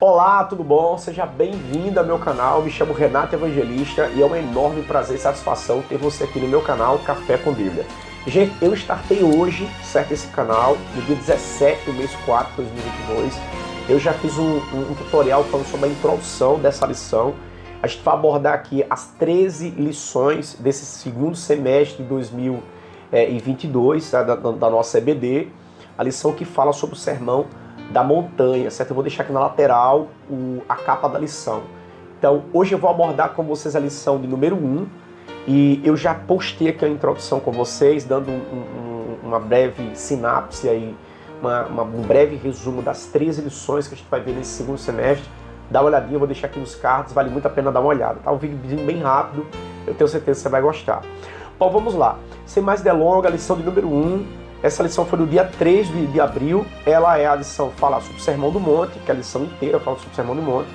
Olá, tudo bom? Seja bem-vindo ao meu canal. Me chamo Renato Evangelista e é um enorme prazer e satisfação ter você aqui no meu canal Café com Bíblia. Gente, eu startei hoje, certo, esse canal, no dia 17 do mês 4 de 2022. Eu já fiz um tutorial falando sobre a introdução dessa lição. A gente vai abordar aqui as 13 lições desse segundo semestre de 2022, da nossa EBD. A lição que fala sobre o sermão da montanha, certo? Eu vou deixar aqui na lateral a capa da lição. Então, hoje eu vou abordar com vocês a lição de número 1 e eu já postei aqui a introdução com vocês, dando uma breve sinapse aí, um breve resumo das 13 lições que a gente vai ver nesse segundo semestre. Dá uma olhadinha, eu vou deixar aqui nos cards, vale muito a pena dar uma olhada, tá? Um vídeo bem rápido, eu tenho certeza que você vai gostar. Bom, vamos lá. Sem mais delongas, a lição de número 1. Essa lição foi no dia 3 de abril, ela é a lição fala sobre o Sermão do Monte, que é a lição inteira fala sobre o Sermão do Monte,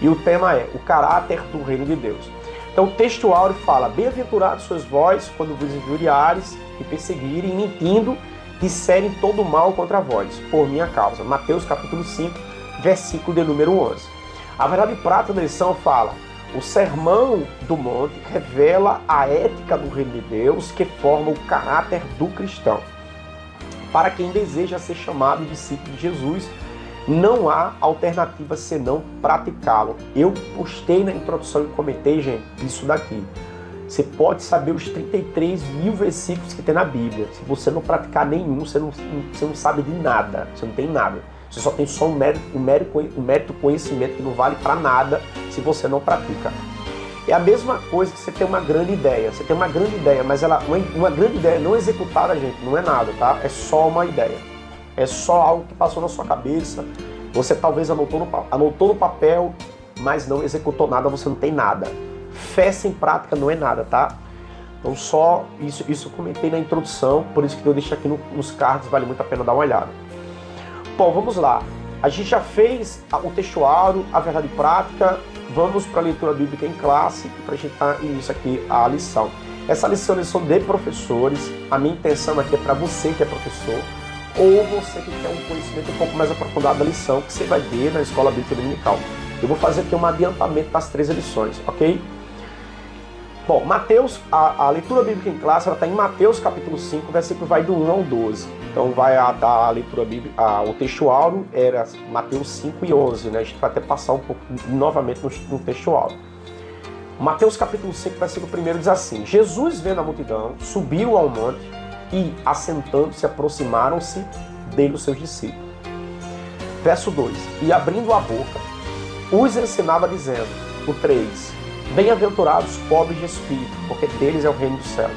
e o tema é o caráter do reino de Deus. Então o texto áureo fala: bem-aventurados sois vós, quando vos injuriares e perseguirem, e mentindo, disserem todo mal contra vós, por minha causa. Mateus capítulo 5, versículo de número 11. A verdade prata da lição fala: o Sermão do Monte revela a ética do reino de Deus, que forma o caráter do cristão. Para quem deseja ser chamado discípulo de Jesus, não há alternativa senão praticá-lo. Eu postei na introdução e comentei, gente, isso daqui. Você pode saber os 33 mil versículos que tem na Bíblia. Se você não praticar nenhum, você não sabe de nada. Você não tem nada. Você só tem só um mérito conhecimento que não vale para nada se você não pratica. É a mesma coisa que você tem uma grande ideia. Você tem uma grande ideia, mas uma grande ideia não executada, gente, não é nada, tá? É só uma ideia. É só algo que passou na sua cabeça. Você talvez anotou no papel, mas não executou nada, você não tem nada. Fé sem prática não é nada, tá? Então só isso eu comentei na introdução, por isso que eu deixo aqui nos cards, vale muito a pena dar uma olhada. Bom, vamos lá. A gente já fez o texto áureo, a verdade prática. Vamos para a leitura bíblica em classe para a gente dar início aqui à lição. Essa lição é lição de professores. A minha intenção aqui é para você que é professor ou você que quer um conhecimento um pouco mais aprofundado da lição que você vai ver na Escola Bíblica Dominical. Eu vou fazer aqui um adiantamento das 13 lições, ok? Bom, Mateus, a leitura bíblica em classe, ela está em Mateus capítulo 5, o versículo vai do 1 ao 12. Então vai a leitura bíblica, o texto áureo era Mateus 5 e 11, né? A gente vai até passar um pouco novamente no texto áureo. Mateus capítulo 5, versículo 1 diz assim: Jesus, vendo a multidão, subiu ao monte e, assentando-se, aproximaram-se dele os seus discípulos. Verso 2: e abrindo a boca, os ensinava dizendo, o 3: bem-aventurados pobres de espírito, porque deles é o reino dos céus.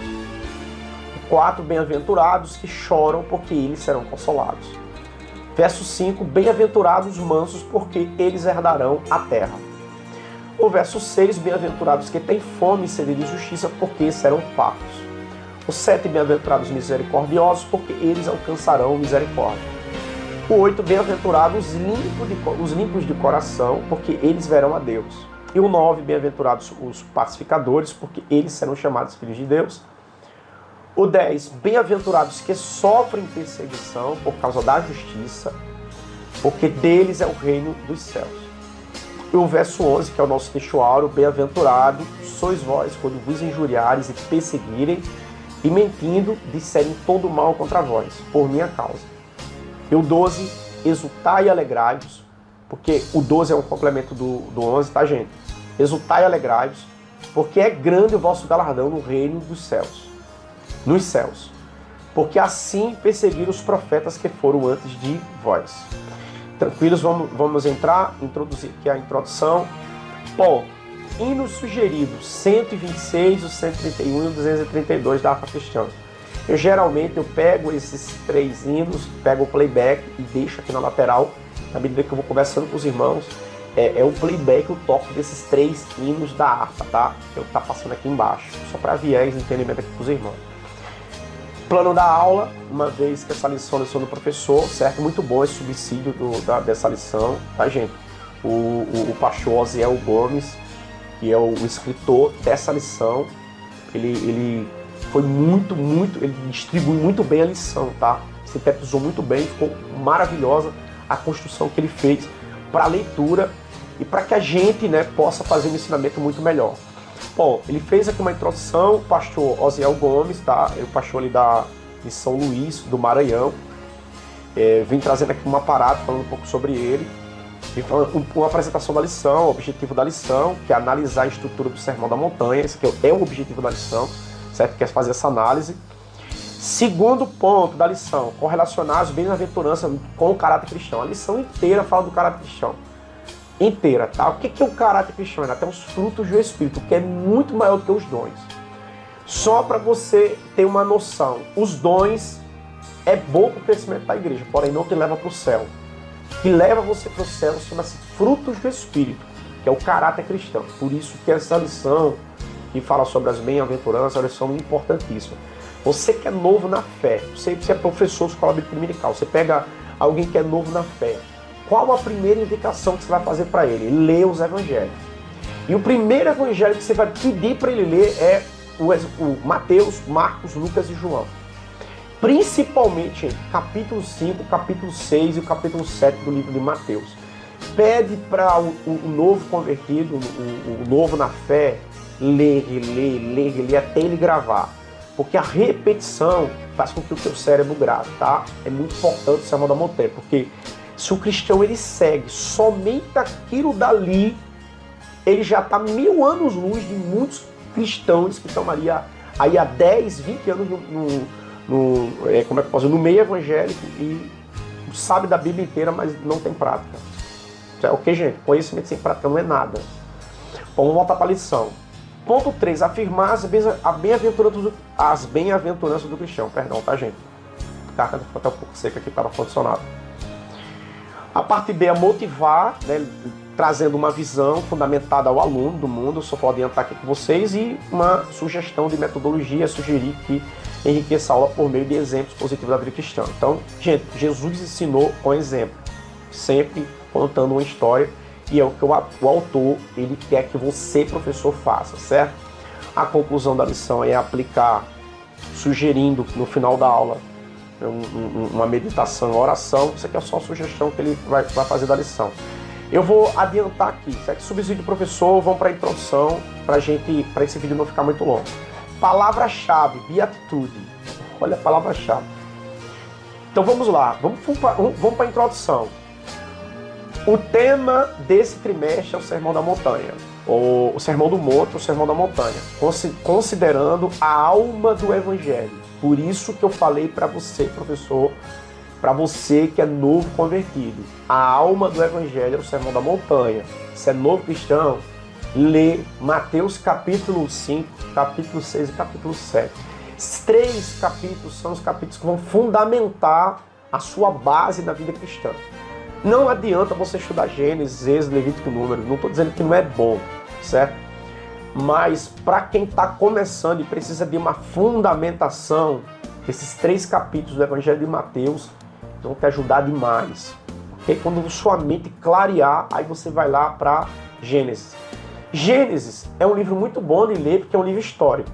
4: bem-aventurados que choram, porque eles serão consolados. Verso 5: bem-aventurados mansos, porque eles herdarão a terra. O verso 6: bem-aventurados que têm fome e sede de justiça, porque serão fartos. O 7: bem-aventurados misericordiosos, porque eles alcançarão misericórdia. O 8: bem-aventurados os limpos de coração, porque eles verão a Deus. E o 9: bem-aventurados os pacificadores, porque eles serão chamados filhos de Deus. O 10: bem-aventurados que sofrem perseguição por causa da justiça, porque deles é o reino dos céus. E o verso 11, que é o nosso texto áureo: bem-aventurado sois vós quando vos injuriares e perseguirem, e mentindo disserem todo mal contra vós, por minha causa. E o 12: exultai e alegrai-vos, porque o 12 é um complemento do 11, tá, gente? Exultai e alegrai-vos, porque é grande o vosso galardão no reino dos céus. Nos céus. Porque assim perseguiram os profetas que foram antes de vós. Tranquilos, vamos introduzir aqui a introdução. Bom, hinos sugeridos, 126, o 131 e o 232 da harpa cristã. Geralmente eu pego esses 3 hinos, pego o playback e deixo aqui na lateral, na medida que eu vou conversando com os irmãos. É o playback, o toque desses 3 hinos da harpa, tá? Eu tá passando aqui embaixo, só para viés e entendimento aqui para os irmãos. Plano da aula, uma vez que essa lição é lição do professor, certo? Muito bom esse subsídio dessa lição, tá, gente? O pastor Osiel Gomes, que é o escritor dessa lição, ele foi ele distribuiu muito bem a lição, tá? Sintetizou muito bem, ficou maravilhosa a construção que ele fez para a leitura e para que a gente, né, possa fazer um ensinamento muito melhor. Bom, ele fez aqui uma introdução, o pastor Osiel Gomes, tá? É o pastor ali de São Luís, do Maranhão. Vim trazendo aqui um aparato, falando um pouco sobre ele. Vim falando uma apresentação da lição, o objetivo da lição, que é analisar a estrutura do Sermão da Montanha. Esse aqui é o objetivo da lição, certo? Quer fazer essa análise. Segundo ponto da lição, correlacionar as bem-aventuranças com o caráter cristão. A lição inteira fala do caráter cristão. Inteira, tá? O que é o caráter cristão? É até os frutos do Espírito, que é muito maior do que os dons. Só para você ter uma noção, os dons é bom para o crescimento da igreja, porém não te leva para o céu. O que leva você para o céu chama-se frutos do Espírito, que é o caráter cristão. Por isso que essa lição que fala sobre as bem-aventuranças é uma lição importantíssima. Você que é novo na fé, você é professor de escola bíblica dominical, você pega alguém que é novo na fé, qual a primeira indicação que você vai fazer para ele? Ler os evangelhos. E o primeiro evangelho que você vai pedir para ele ler é o Mateus, Marcos, Lucas e João. Principalmente capítulo 5, capítulo 6 e o capítulo 7 do livro de Mateus. Pede para o novo convertido, o novo na fé, ler até ele gravar. Porque a repetição faz com que o teu cérebro grave, tá? É muito importante o Sermão da Montanha, porque se o cristão ele segue somente aquilo dali, ele já está 1000 anos luz de muitos cristãos que estão aí há 10, 20 anos no meio evangélico e sabe da Bíblia inteira, mas não tem prática. Ok, gente? Conhecimento sem prática não é nada. Bom, vamos voltar para a lição. Ponto 3. Afirmar as bem-aventuranças do cristão. Perdão, tá, gente? A carta ficou até um pouco seca aqui para o ar-condicionado. A parte B é motivar, né, trazendo uma visão fundamentada ao aluno do mundo. Eu só vou adiantar aqui com vocês. E uma sugestão de metodologia, sugerir que enriqueça a aula por meio de exemplos positivos da vida cristã. Então, gente, Jesus ensinou com exemplo, sempre contando uma história. E é o que o autor ele quer que você, professor, faça, certo? A conclusão da lição é aplicar, sugerindo no final da aula uma meditação, uma oração. Isso aqui é só uma sugestão que ele vai fazer da lição. Eu vou adiantar aqui, certo? Subsídio professor, vamos para a introdução, para esse vídeo não ficar muito longo. Palavra-chave, beatitude. Olha a palavra-chave. Então vamos lá, vamos para a introdução. O tema desse trimestre é o Sermão da Montanha, ou o Sermão do Monte, o Sermão da Montanha, considerando a alma do Evangelho. Por isso que eu falei para você, professor, para você que é novo convertido, a alma do Evangelho é o Sermão da Montanha. Se é novo cristão, lê Mateus capítulo 5, capítulo 6 e capítulo 7. Esses 3 capítulos são os capítulos que vão fundamentar a sua base na vida cristã. Não adianta você estudar Gênesis, Êxodo, Levítico e Números. Não estou dizendo que não é bom, certo? Mas para quem está começando e precisa de uma fundamentação, esses 3 capítulos do Evangelho de Mateus vão te ajudar demais. Okay? Quando sua mente clarear, aí você vai lá para Gênesis. Gênesis é um livro muito bom de ler porque é um livro histórico.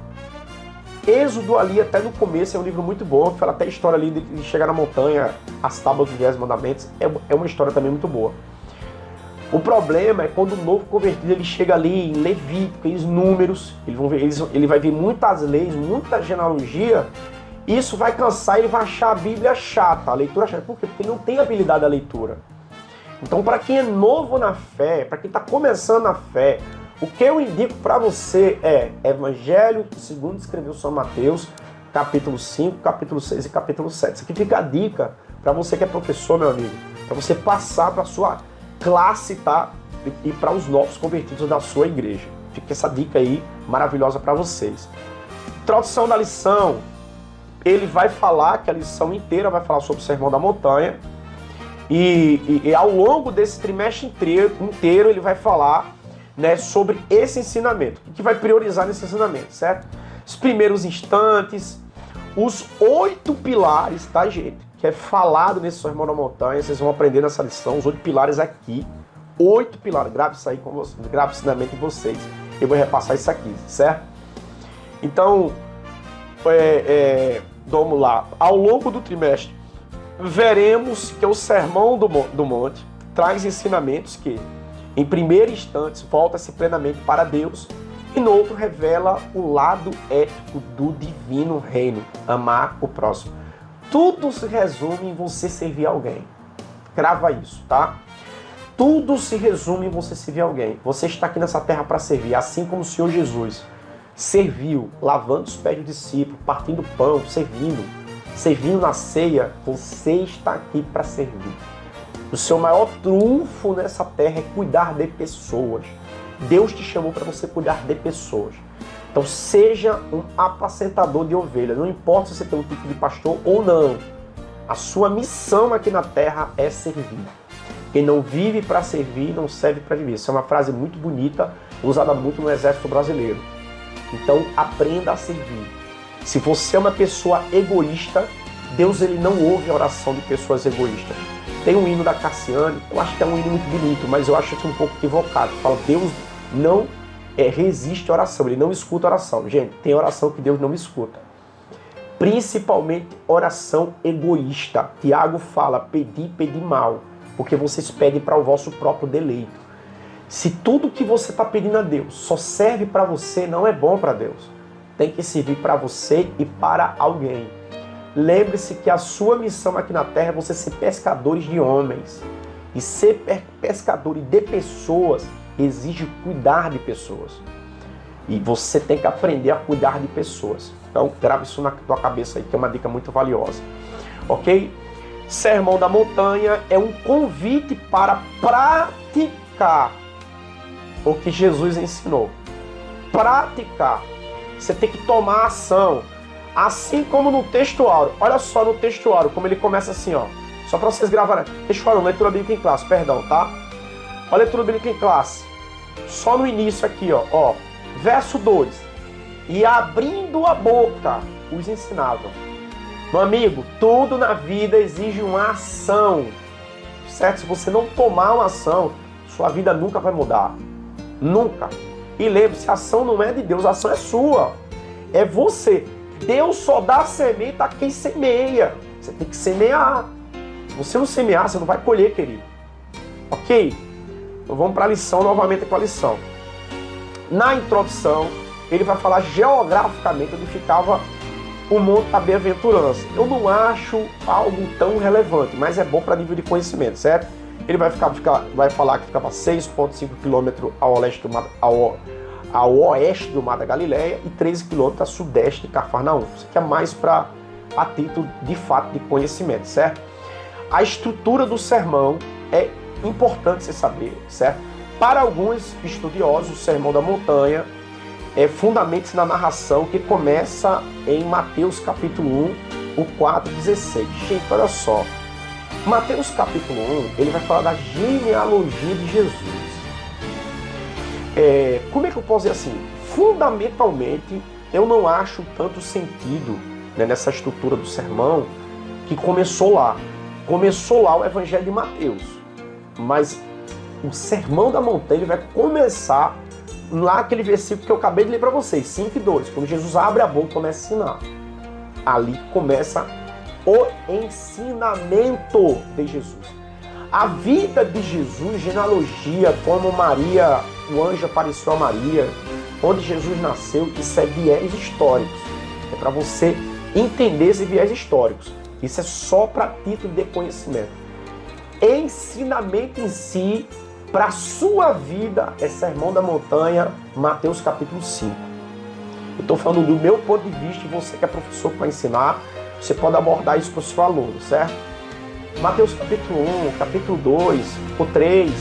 Êxodo ali, até no começo, é um livro muito bom, que fala até a história ali de chegar na montanha, as tábuas dos 10 mandamentos, é uma história também muito boa. O problema é quando o novo convertido ele chega ali em Levítico, em Números, ele vai ver muitas leis, muita genealogia, isso vai cansar e ele vai achar a Bíblia chata, a leitura chata. Por quê? Porque não tem habilidade da leitura. Então, para quem é novo na fé, para quem está começando na fé, o que eu indico para você é Evangelho segundo escreveu São Mateus, capítulo 5, capítulo 6 e capítulo 7. Isso aqui fica a dica para você que é professor, meu amigo, para você passar para a sua classe, tá? E para os novos convertidos da sua igreja. Fica essa dica aí maravilhosa para vocês. Introdução da lição. Ele vai falar, que a lição inteira vai falar sobre o Sermão da Montanha. E ao longo desse trimestre inteiro ele vai falar, né, sobre esse ensinamento. O que vai priorizar nesse ensinamento, certo? Os primeiros instantes, os 8 pilares, tá, gente? Que é falado nesse Sermão da Montanha, vocês vão aprender nessa lição, os 8 pilares aqui. 8 pilares, grave isso aí com vocês, grave isso na mente de vocês. Eu vou repassar isso aqui, certo? Então, vamos lá. Ao longo do trimestre, veremos que o Sermão do Monte traz ensinamentos que, em primeiro instante, volta-se plenamente para Deus, e no outro revela o lado ético do divino reino, amar o próximo. Tudo se resume em você servir alguém. Grava isso, tá? Tudo se resume em você servir alguém. Você está aqui nessa terra para servir, assim como o Senhor Jesus serviu, lavando os pés do discípulo, partindo pão, servindo na ceia. Você está aqui para servir. O seu maior trunfo nessa terra é cuidar de pessoas. Deus te chamou para você cuidar de pessoas. Então seja um apacentador de ovelhas. Não importa se você tem um título de pastor ou não. A sua missão aqui na terra é servir. Quem não vive para servir, não serve para viver. Isso é uma frase muito bonita, usada muito no exército brasileiro. Então aprenda a servir. Se você é uma pessoa egoísta, Deus ele não ouve a oração de pessoas egoístas. Tem um hino da Cassiane, eu acho que é um hino muito bonito, mas eu acho que é um pouco equivocado. Fala, Deus não resiste a oração, ele não escuta a oração. Gente, tem oração que Deus não escuta. Principalmente oração egoísta. Tiago fala, pedi mal, porque vocês pedem para o vosso próprio deleito. Se tudo que você está pedindo a Deus só serve para você, não é bom para Deus. Tem que servir para você e para alguém. Lembre-se que a sua missão aqui na terra é você ser pescadores de homens. E ser pescador de pessoas exige cuidar de pessoas. E você tem que aprender a cuidar de pessoas. Então, grave isso na tua cabeça aí, que é uma dica muito valiosa. Ok? Sermão da Montanha é um convite para praticar o que Jesus ensinou. Praticar. Você tem que tomar ação. Assim como no texto áureo. Olha só no texto áureo, como ele começa assim, ó. Só para vocês gravarem. Texto áureo, leitura bíblica em classe, perdão, tá? Olha a leitura bíblica em classe. Só no início aqui, ó. Verso 2. E abrindo a boca, os ensinavam. Meu amigo, tudo na vida exige uma ação. Certo? Se você não tomar uma ação, sua vida nunca vai mudar. Nunca. E lembre-se, a ação não é de Deus, a ação é sua. É você. Deus só dá semente a quem semeia. Você tem que semear. Se você não semear, você não vai colher, querido. Ok? Então vamos para a lição, novamente com a lição. Na introdução, ele vai falar geograficamente onde ficava o Monte da Bem-aventurança. Eu não acho algo tão relevante, mas é bom para nível de conhecimento, certo? Ele vai falar que ficava 6,5 km ao oeste do Mar da Galileia e 13 km a sudeste de Cafarnaum. Isso aqui é mais para a título de fato de conhecimento, certo? A estrutura do sermão é importante você saber, certo? Para alguns estudiosos, o Sermão da Montanha fundamenta-se na narração que começa em Mateus capítulo 1, o 4:16. Gente, olha só. Mateus capítulo 1, ele vai falar da genealogia de Jesus. Como é que eu posso dizer assim? Fundamentalmente, eu não acho tanto sentido, né, nessa estrutura do sermão que começou lá. Começou lá o Evangelho de Mateus. Mas o Sermão da Montanha ele vai começar lá aquele versículo que eu acabei de ler para vocês, 5:2, quando Jesus abre a boca e começa a ensinar. Ali começa o ensinamento de Jesus. A vida de Jesus, genealogia, como Maria, o anjo apareceu a Maria, onde Jesus nasceu, isso é viés históricos. É para você entender esses viés históricos. Isso é só para título de conhecimento. Ensinamento em si, para a sua vida, é Sermão da Montanha, Mateus capítulo 5. Eu estou falando do meu ponto de vista, e você que é professor para ensinar, você pode abordar isso com o seu aluno, certo? Mateus capítulo 1, capítulo 2, o 3,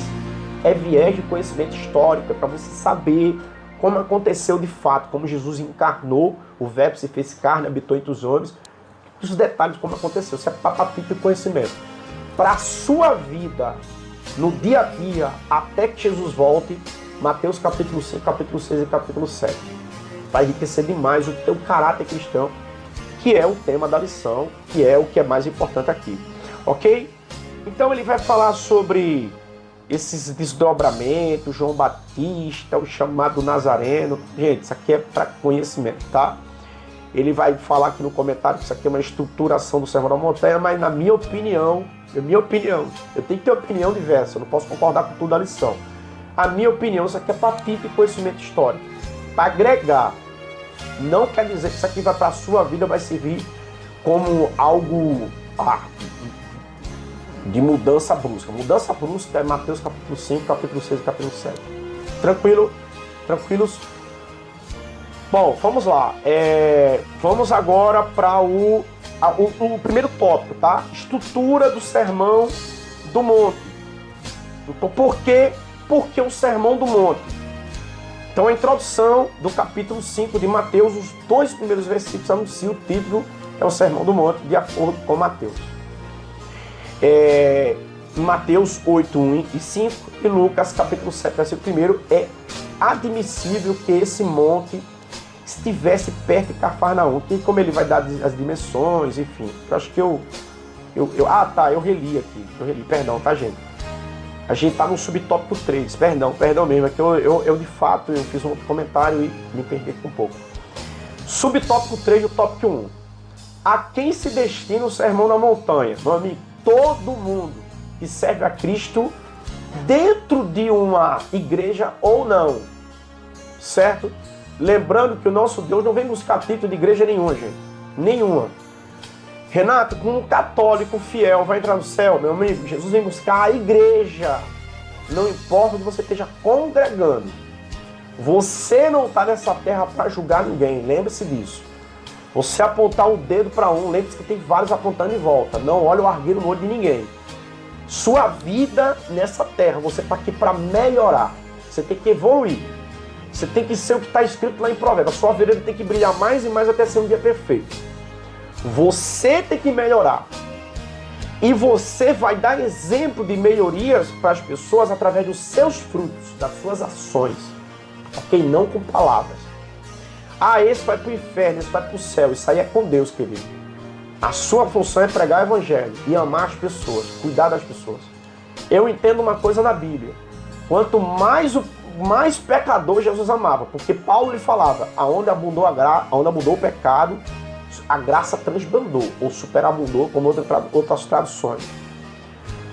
é viés de conhecimento histórico, é para você saber como aconteceu de fato, como Jesus encarnou, o verbo se fez carne, habitou entre os homens, os detalhes como aconteceu, isso é papapito de conhecimento. Para a sua vida, no dia a dia, até que Jesus volte, Mateus capítulo 5, capítulo 6 e capítulo 7. Vai enriquecer demais o teu caráter cristão, que é o tema da lição, que é o que é mais importante aqui. Ok? Então ele vai falar sobre esses desdobramentos, João Batista, o chamado Nazareno. Gente, isso aqui é para conhecimento, tá? ele vai falar aqui no comentário que isso aqui é uma estruturação do Sermão da Montanha, mas na minha opinião, eu tenho que ter opinião diversa, eu não posso concordar com tudo da lição. A minha opinião, isso aqui é para título e conhecimento histórico, para agregar. Não quer dizer que isso aqui vai para a sua vida, vai servir como algo de mudança brusca. Mudança brusca é Mateus capítulo 5, capítulo 6 e capítulo 7. Tranquilo? Tranquilos? Bom, vamos lá. Vamos agora para o primeiro tópico, tá? Estrutura do Sermão do Monte. Então, por que o Sermão do Monte? Então, a introdução do capítulo 5 de Mateus, os 2 primeiros versículos anunciam o título, é o Sermão do Monte, de acordo com Mateus. Mateus 8, 1 e 5 e Lucas capítulo 7, versículo 1, é admissível que esse monte estivesse perto de Cafarnaum, que como ele vai dar as dimensões, enfim, eu acho que eu reli aqui, perdão, tá, gente? A gente tá no subtópico 3, perdão mesmo, é que eu de fato, eu fiz um outro comentário e me perdi aqui um pouco. Subtópico 3 do tópico 1. A quem se destina o Sermão da Montanha? Meu amigo, todo mundo que serve a Cristo dentro de uma igreja ou não, certo? Lembrando que o nosso Deus não vem buscar título de igreja nenhuma, gente. Nenhuma. Renato, como um católico fiel vai entrar no céu, meu amigo? Jesus vem buscar a igreja. Não importa onde você esteja congregando. Você não está nessa terra para julgar ninguém. Lembre-se disso. Você apontar o dedo para um, lembre-se que tem vários apontando em volta. Não olhe o argueiro no olho de ninguém. Sua vida nessa terra, você está aqui para melhorar. Você tem que evoluir. Você tem que ser o que está escrito lá em Provérbios. A sua vida tem que brilhar mais e mais até ser um dia perfeito. Você tem que melhorar. E você vai dar exemplo de melhorias para as pessoas através dos seus frutos, das suas ações. Ok? Não com palavras. Esse vai para o inferno, esse vai para o céu. Isso aí é com Deus, querido. A sua função é pregar o evangelho e amar as pessoas, cuidar das pessoas. Eu entendo uma coisa na Bíblia. Quanto mais pecador Jesus amava, porque Paulo lhe falava, aonde abundou o pecado, a graça transbordou, ou superabundou, como outras traduções.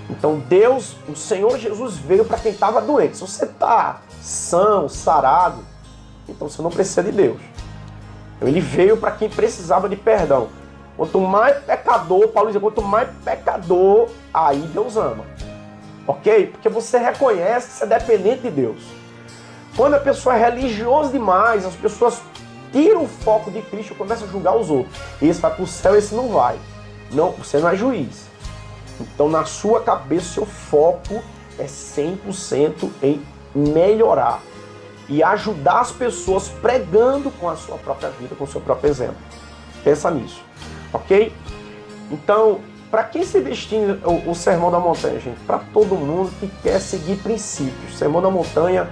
Então Deus, o Senhor Jesus veio para quem estava doente. Se você está são, sarado, então você não precisa de Deus. Ele veio para quem precisava de perdão. Quanto mais pecador, Paulo diz, quanto mais pecador, aí Deus ama. Ok? Porque você reconhece que você é dependente de Deus. Quando a pessoa é religiosa demais, as pessoas tiram o foco de Cristo e começam a julgar os outros. Esse vai para o céu, esse não vai. Não, você não é juiz. Então, na sua cabeça, seu foco é 100% em melhorar e ajudar as pessoas pregando com a sua própria vida, com o seu próprio exemplo. Pensa nisso, ok? Então, para quem se destina o Sermão da Montanha, gente? Para todo mundo que quer seguir princípios. O Sermão da Montanha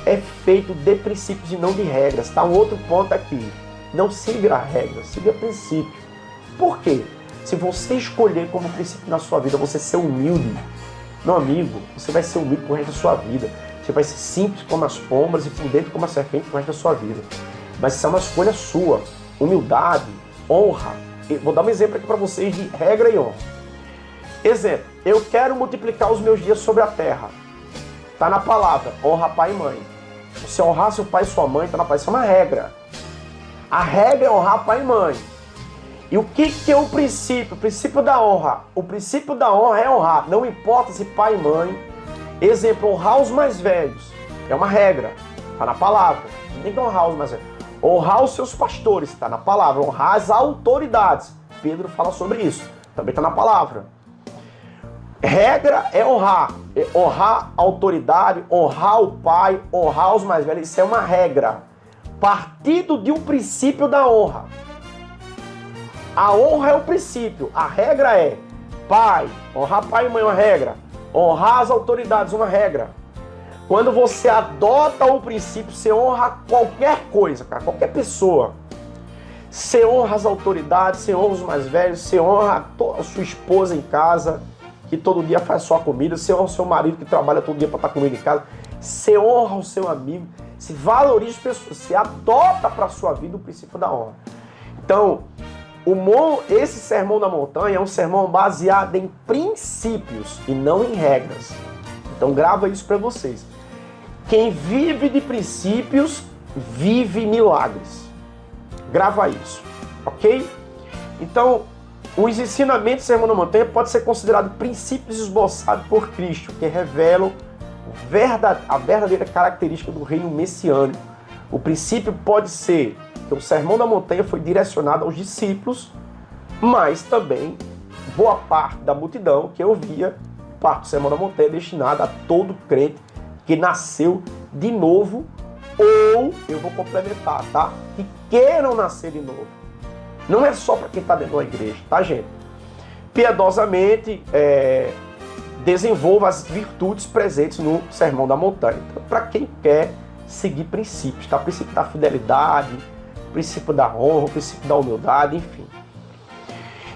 é feito de princípios e não de regras. Tá? Um outro ponto aqui. Não siga a regra, siga princípio. Por quê? Se você escolher como princípio na sua vida você ser humilde, meu amigo, você vai ser humilde pro resto da sua vida. Você vai ser simples como as pombas e prudente como a serpente pro resto da sua vida. Mas isso é uma escolha sua. Humildade, honra. Eu vou dar um exemplo aqui para vocês de regra e honra. Exemplo, eu quero multiplicar os meus dias sobre a terra. Está na palavra, honra pai e mãe. Você honrar seu pai e sua mãe, está na palavra. Isso é uma regra. A regra é honrar pai e mãe. E o que é o princípio? O princípio da honra. O princípio da honra é honrar. Não importa se pai e mãe. Exemplo, honrar os mais velhos. É uma regra. Está na palavra. Não tem que honrar os mais velhos. Honrar os seus pastores. Está na palavra. Honrar as autoridades. Pedro fala sobre isso. Também está na palavra. Regra é honrar. Honrar a autoridade, honrar o pai, honrar os mais velhos. Isso é uma regra. Partido de um princípio da honra. A honra é o princípio. A regra é pai. Honrar pai e mãe é uma regra. Honrar as autoridades é uma regra. Quando você adota o princípio, você honra qualquer coisa, cara, qualquer pessoa. Você honra as autoridades, você honra os mais velhos, você honra a sua esposa em casa, que todo dia faz sua comida, você honra o seu marido que trabalha todo dia para estar comendo em casa, você honra o seu amigo, você valoriza as pessoas, você adota para a sua vida o princípio da honra. Então, esse sermão da montanha é um sermão baseado em princípios e não em regras. Então grava isso para vocês. Quem vive de princípios, vive milagres. Grava isso, ok? Então, os ensinamentos do sermão da montanha podem ser considerados princípios esboçados por Cristo, que revelam a verdadeira característica do reino messiânico. O princípio pode ser que o sermão da montanha foi direcionado aos discípulos, mas também boa parte da multidão que ouvia parte do sermão da montanha é destinada a todo crente que nasceu de novo, ou, eu vou complementar, tá? Que queiram nascer de novo. Não é só para quem está dentro da igreja, tá, gente? Piedosamente, desenvolva as virtudes presentes no sermão da montanha. Então, para quem quer seguir princípios, tá? O princípio da fidelidade, o princípio da honra, o princípio da humildade, enfim.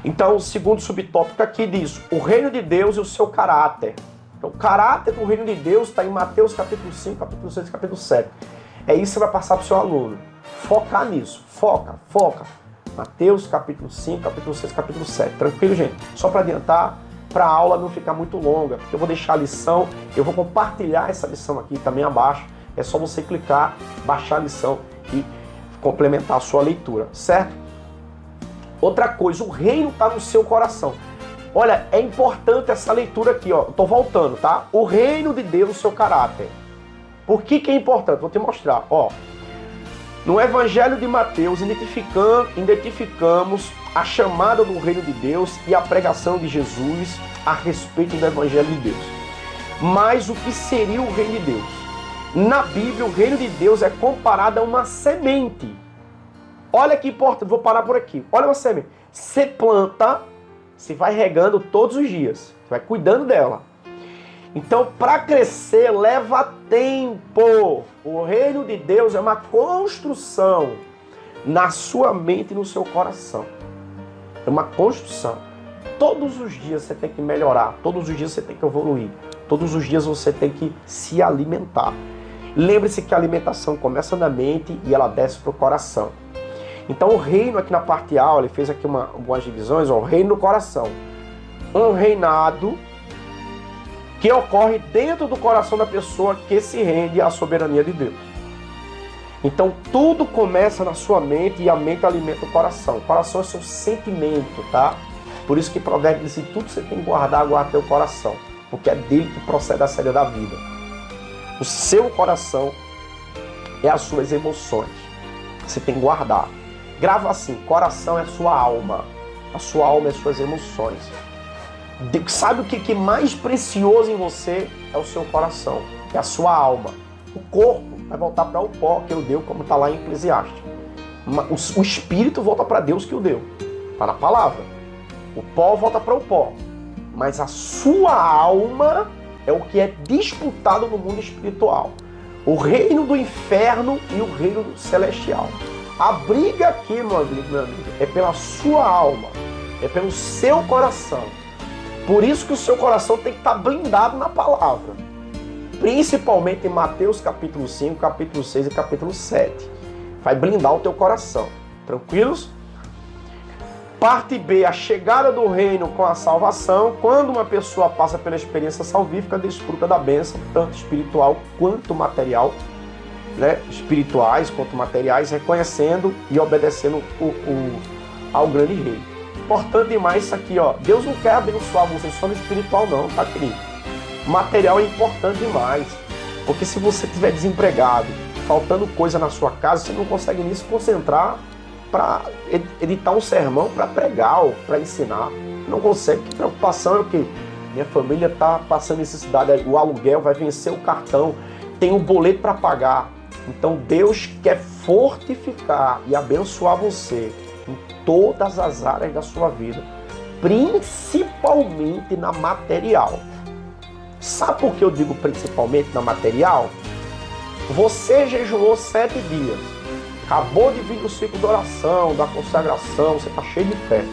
Então, o segundo subtópico aqui diz o reino de Deus e o seu caráter. Então, o caráter do reino de Deus está em Mateus capítulo 5, capítulo 6 e capítulo 7. É isso que você vai passar para o seu aluno. Focar nisso. Foca. Mateus capítulo 5, capítulo 6, capítulo 7. Tranquilo, gente? Só para adiantar, para a aula não ficar muito longa, porque eu vou deixar a lição, eu vou compartilhar essa lição aqui também abaixo. É só você clicar, baixar a lição e complementar a sua leitura, certo? Outra coisa, o reino está no seu coração. Olha, é importante essa leitura aqui, ó. Estou voltando, tá? O reino de Deus, o seu caráter. Por que é importante? Vou te mostrar, ó. No Evangelho de Mateus, identificamos a chamada do reino de Deus e a pregação de Jesus a respeito do Evangelho de Deus. Mas o que seria o reino de Deus? Na Bíblia, o reino de Deus é comparado a uma semente. Olha que importante, vou parar por aqui. Olha uma semente. Você planta, você vai regando todos os dias, você vai cuidando dela. Então, para crescer, leva tempo. O reino de Deus é uma construção na sua mente e no seu coração. É uma construção. Todos os dias você tem que melhorar, todos os dias você tem que evoluir, todos os dias você tem que se alimentar. Lembre-se que a alimentação começa na mente e ela desce para o coração. Então o reino aqui na parte A, ele fez aqui algumas divisões, ó, o reino do coração. Um reinado que ocorre dentro do coração da pessoa que se rende à soberania de Deus. Então tudo começa na sua mente e a mente alimenta o coração. O coração é seu sentimento, tá? Por isso que Provérbios diz, tudo que você tem que guarda teu coração, porque é dele que procede a saída da vida. O seu coração é as suas emoções. Você tem que guardar. Grava assim, coração é sua alma. A sua alma é suas emoções. Sabe o que é mais precioso em você? É o seu coração, é a sua alma. O corpo vai voltar para o pó que ele deu, como está lá em Eclesiastes. O espírito volta para Deus que o deu. Está na palavra. O pó volta para o pó. Mas a sua alma é o que é disputado no mundo espiritual. O reino do inferno e o reino celestial. A briga aqui, meu amigo, é pela sua alma, é pelo seu coração. Por isso que o seu coração tem que estar blindado na palavra. Principalmente em Mateus capítulo 5, capítulo 6 e capítulo 7. Vai blindar o teu coração. Tranquilos? Parte B, a chegada do reino com a salvação. Quando uma pessoa passa pela experiência salvífica, desfruta da bênção, tanto espiritual quanto material. Né, espirituais quanto materiais, reconhecendo e obedecendo ao grande rei. Importante demais isso aqui, ó. Deus não quer abençoar você só no espiritual não, tá, querido? Material é importante demais, porque se você estiver desempregado, faltando coisa na sua casa, você não consegue nem se concentrar para editar um sermão, para pregar ou para ensinar. Não consegue. Que preocupação é o quê? Minha família está passando necessidade, o aluguel vai vencer o cartão, tem um boleto para pagar. Então Deus quer fortificar e abençoar você em todas as áreas da sua vida, principalmente na material. Sabe por que eu digo principalmente na material? Você jejuou 7 dias, acabou de vir do ciclo de oração, da consagração, você está cheio de fé.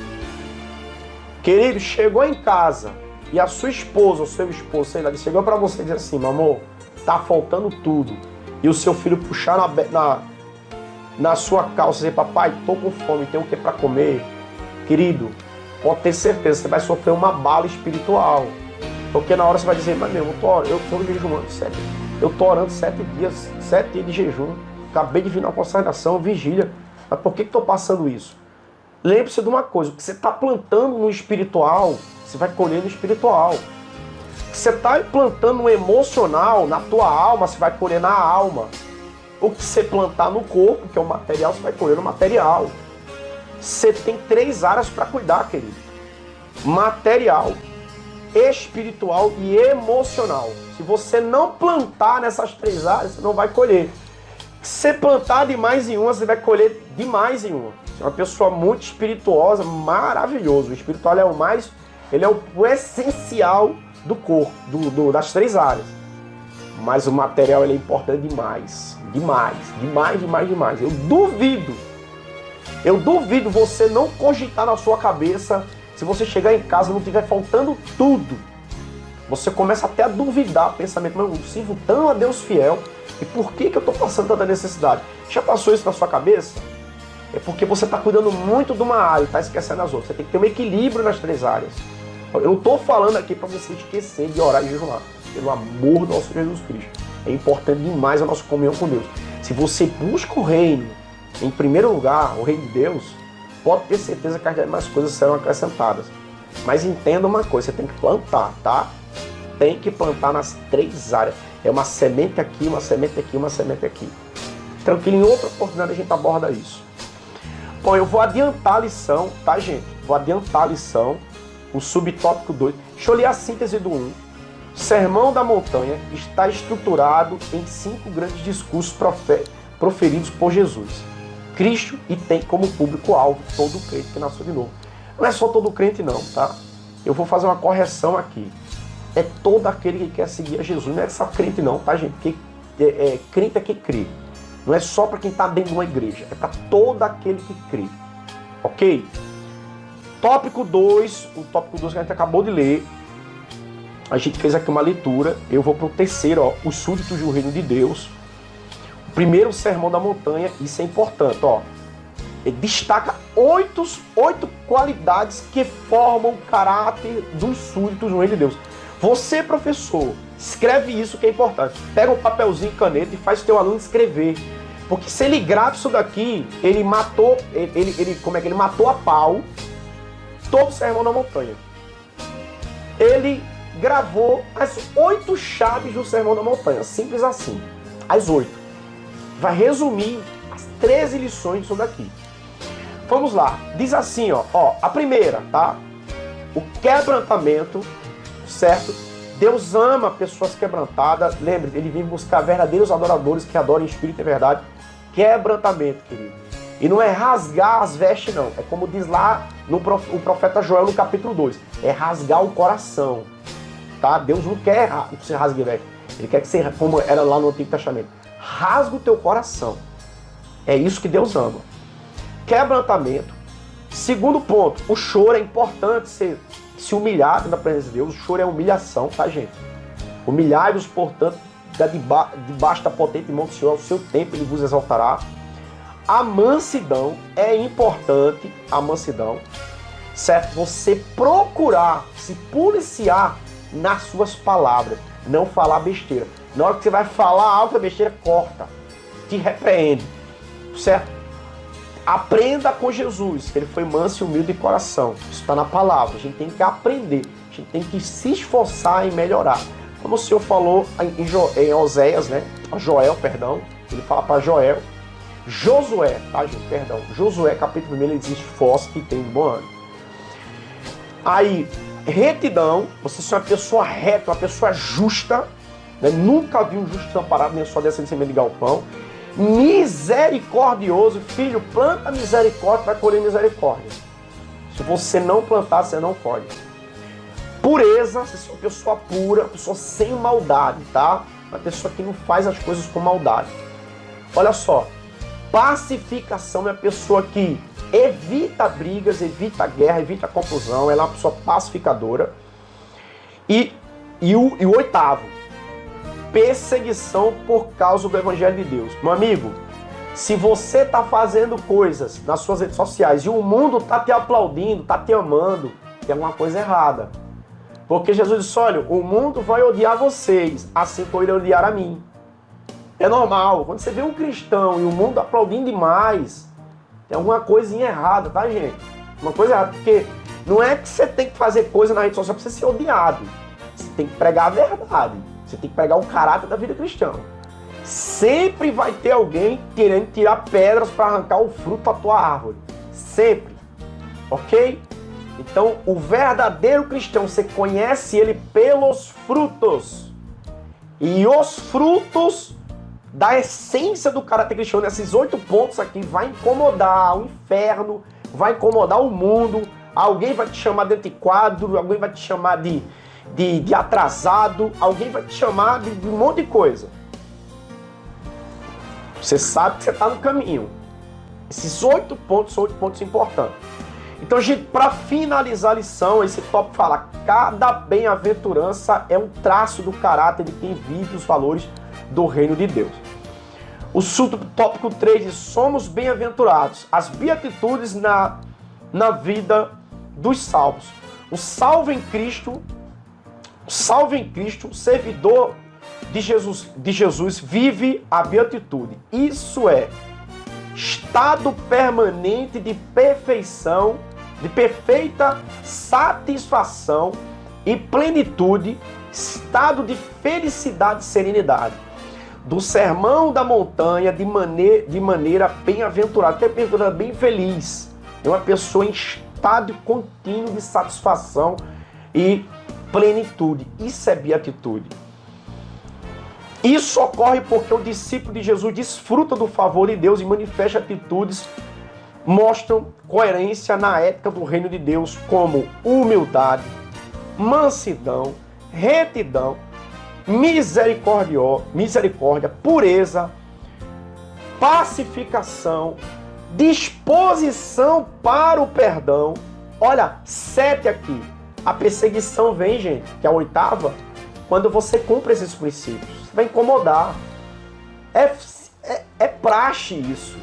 Querido, chegou em casa e a sua esposa, ou seu esposo, sei lá, chegou para você e disse assim, meu amor, tá faltando tudo. E o seu filho puxar na sua calça e dizer, papai, estou com fome, tenho o que para comer, querido, pode ter certeza, você vai sofrer uma bala espiritual. Porque na hora você vai dizer, mas meu, eu estou jejuando eu estou orando 7 dias de jejum, acabei de vir na consagração, vigília, mas por que estou passando isso? Lembre-se de uma coisa, o que você está plantando no espiritual, você vai colher no espiritual. O que você está plantando no emocional, na tua alma, você vai colher na alma. O que você plantar no corpo, que é o material, você vai colher no material. Você tem 3 áreas para cuidar, querido. Material, espiritual e emocional. Se você não plantar nessas 3 áreas, você não vai colher. Se você plantar demais em uma, você vai colher demais em uma. Você é uma pessoa muito espirituosa, maravilhoso. O espiritual é o essencial do corpo, das 3 áreas. Mas o material ele é importante demais. Demais. Eu duvido você não cogitar na sua cabeça, se você chegar em casa e não estiver faltando tudo. Você começa até a duvidar, pensamento, mas eu sirvo tão a Deus fiel, e por que eu estou passando tanta necessidade? Já passou isso na sua cabeça? É porque você está cuidando muito de uma área e está esquecendo as outras. Você tem que ter um equilíbrio nas 3 áreas. Eu não estou falando aqui para você esquecer de orar e jejuar. Pelo amor do nosso Jesus Cristo. É importante demais a nossa comunhão com Deus. Se você busca o reino, em primeiro lugar, o reino de Deus, pode ter certeza que as demais coisas serão acrescentadas. Mas entenda uma coisa, você tem que plantar, tá? Tem que plantar nas 3 áreas. É uma semente aqui, uma semente aqui, uma semente aqui. Tranquilo, em outra oportunidade a gente aborda isso. Bom, eu vou adiantar a lição, tá, gente? Vou adiantar a lição, o subtópico 2. Deixa eu ler a síntese do 1. Sermão da Montanha está estruturado em 5 grandes discursos proferidos por Jesus, Cristo, e tem como público-alvo todo crente que nasceu de novo. Não é só todo crente não, tá? Eu vou fazer uma correção aqui. É todo aquele que quer seguir a Jesus. Não é só crente não, tá, gente? Porque crente é que crê. Não é só para quem está dentro de uma igreja. É para todo aquele que crê. Ok? Tópico 2. O tópico 2 que a gente acabou de ler. A gente fez aqui uma leitura. Eu vou para o terceiro, ó. Os súditos do reino de Deus. O primeiro sermão da montanha. Isso é importante, ó. Ele destaca 8 qualidades que formam o caráter dos súditos do reino de Deus. Você, professor, escreve isso que é importante. Pega um papelzinho e caneta e faz o teu aluno escrever. Porque se ele grava isso daqui, ele matou, ele matou a pau todo o sermão da montanha. Ele gravou as 8 chaves do sermão da montanha. Simples assim. As 8. Vai resumir as 13 lições disso daqui. Vamos lá. Diz assim, ó. A primeira, tá? O quebrantamento, certo? Deus ama pessoas quebrantadas. Lembre, ele vem buscar verdadeiros adoradores que adorem em espírito e verdade. Quebrantamento, querido. E não é rasgar as vestes, não. É como diz lá o profeta Joel no capítulo 2. É rasgar o coração. Tá? Deus não quer que você rasgue veste. Ele quer que você, como era lá no Antigo Testamento, rasgue o teu coração. É isso que Deus ama. Quebrantamento. Segundo ponto, o choro é importante se humilhar na presença de Deus. O choro é humilhação, tá, gente? Humilhai-vos, portanto, debaixo da potente mão do Senhor, ao seu tempo ele vos exaltará. A mansidão é importante, a mansidão, certo? Você procurar se policiar nas suas palavras, não falar besteira. Na hora que você vai falar alta besteira, corta, te repreende, certo? Aprenda com Jesus, que ele foi manso e humilde de coração. Isso está na palavra, a gente tem que aprender, a gente tem que se esforçar em melhorar. Como o Senhor falou em Oséias, né? Joel, perdão, ele fala para Josué, tá, gente? Perdão. Josué, capítulo 1, ele diz: esforce que tem bom ânimo. Aí, retidão, você ser uma pessoa reta, uma pessoa justa, né? Nunca vi um justo desamparado, nem só dessa de semente de galpão. Misericordioso, filho, planta misericórdia, vai colher misericórdia. Se você não plantar, você não colhe. Pureza, você é uma pessoa pura, uma pessoa sem maldade, tá? Uma pessoa que não faz as coisas com maldade. Olha só. Pacificação é a pessoa que evita brigas, evita guerra, evita confusão. Ela é uma pessoa pacificadora. E o oitavo, perseguição por causa do Evangelho de Deus. Meu amigo, Se você está fazendo coisas nas suas redes sociais e o mundo está te aplaudindo, está te amando, tem alguma coisa errada. Porque Jesus disse, olha, o mundo vai odiar vocês, assim como ele odiar a mim. É normal. Quando você vê um cristão e o mundo aplaudindo demais, tem alguma coisinha errada, tá, gente? Uma coisa errada, porque não é que você tem que fazer coisa na rede social para você ser odiado. Você tem que pregar a verdade. Você tem que pregar o caráter da vida cristã. Sempre vai ter alguém querendo tirar pedras para arrancar o fruto da tua árvore. Sempre. Ok? Então, o verdadeiro cristão, você conhece ele pelos frutos. E os frutos da essência do caráter cristão, nesses 8 pontos aqui, vai incomodar o inferno, vai incomodar o mundo. Alguém vai te chamar de antiquado, alguém vai te chamar de atrasado, alguém vai te chamar de um monte de coisa. Você sabe que você está no caminho. Esses 8 pontos são 8 pontos importantes. Então, gente, para finalizar a lição, esse tópico fala: cada bem-aventurança é um traço do caráter de quem vive os valores do reino de Deus. O subtópico 3 diz: somos bem-aventurados. As beatitudes na vida dos salvos. O salvo em Cristo, o servidor de Jesus vive a beatitude. Isso é estado permanente de perfeição, de perfeita satisfação e plenitude, estado de felicidade e serenidade. Do sermão da montanha de maneira bem-aventurada, até bem-aventurada, bem feliz. É uma pessoa em estado contínuo de satisfação e plenitude. Isso é beatitude. Isso ocorre porque o discípulo de Jesus desfruta do favor de Deus e manifesta atitudes, mostram coerência na ética do reino de Deus, como humildade, mansidão, retidão, misericórdia, pureza, pacificação, disposição para o perdão. Olha, 7 aqui. A perseguição vem, gente, que é a 8ª, quando você cumpre esses princípios. Vai incomodar. É praxe isso.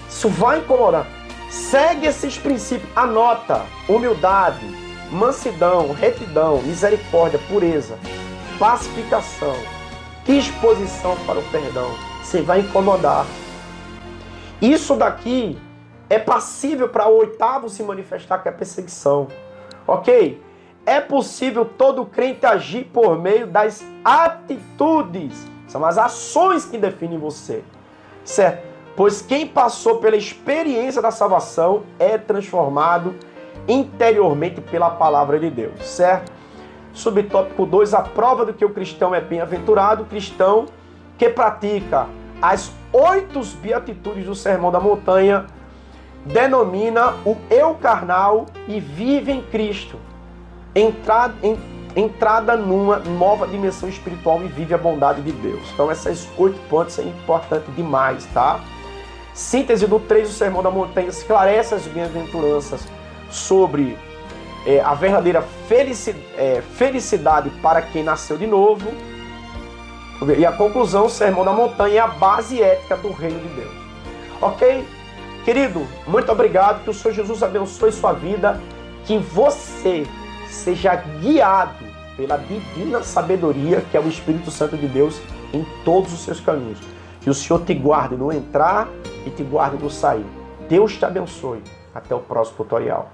Isso vai incomodar. Segue esses princípios. Anota: humildade, mansidão, retidão, misericórdia, pureza, pacificação, disposição para o perdão. Você vai incomodar. Isso daqui é passível para o 8º se manifestar, que é a perseguição. Ok? É possível todo crente agir por meio das atitudes. São as ações que definem você. Certo? Pois quem passou pela experiência da salvação é transformado interiormente pela palavra de Deus. Certo? Subtópico 2. A prova do que o cristão é bem-aventurado. O cristão que pratica as 8 beatitudes do Sermão da Montanha denomina o eu carnal e vive em Cristo. Entrada numa nova dimensão espiritual e vive a bondade de Deus. Então esses 8 pontos são importantes demais, tá? Síntese do 3 do Sermão da Montanha esclarece as bem-aventuranças sobre a verdadeira felicidade para quem nasceu de novo. E a conclusão, o Sermão da Montanha é a base ética do reino de Deus. Ok? Querido, muito obrigado. Que o Senhor Jesus abençoe sua vida. Que você seja guiado pela divina sabedoria, que é o Espírito Santo de Deus, em todos os seus caminhos. Que o Senhor te guarde no entrar e te guarde no sair. Deus te abençoe. Até o próximo tutorial.